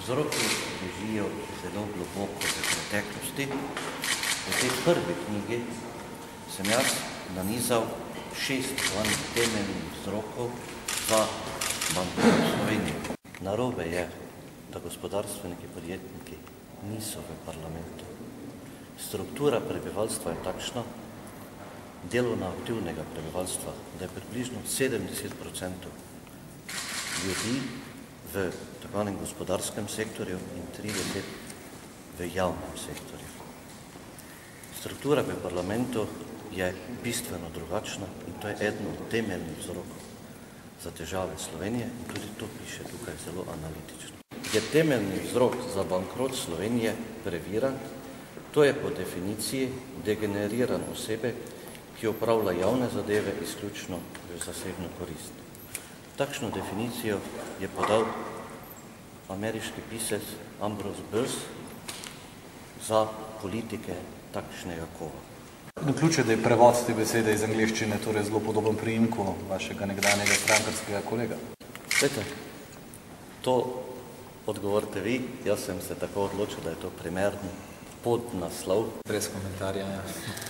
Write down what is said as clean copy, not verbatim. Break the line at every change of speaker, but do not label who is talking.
Vzroki ležijo zelo globoko v preteklosti. V tej prvi knjigi sem jaz nanizal 6 temeljnih vzrokov za bankrot Slovenije. Narobe je, da gospodarstveniki, podjetniki niso v parlamentu. Struktura prebivalstva je takšna, delovno aktivnega prebivalstva, da je približno 70% ljudi v takvanem gospodarskem sektorju in 30% v javnem sektorju. Struktura v parlamentu je bistveno drugačna in to je eden od temeljnih vzrokov za težave Slovenije in tudi to piše tukaj zelo analitično. Je temeljni vzrok za bankrot Slovenije previran, to je po definiciji degeneriran osebe, ki opravlja javne zadeve izključno v zasebno korist. Takšno definicijo je podal ameriški pisec Ambrose Bierce za politike takšnega kova.
Naključje, da je prevod te besede iz angleščine torej zelo podoben priimku vašega nekdanjega strankarskega kolega.
Veste, to odgovorite vi, jaz sem se tako odločil, da je to primerni podnaslov.
Brez komentarja, ja.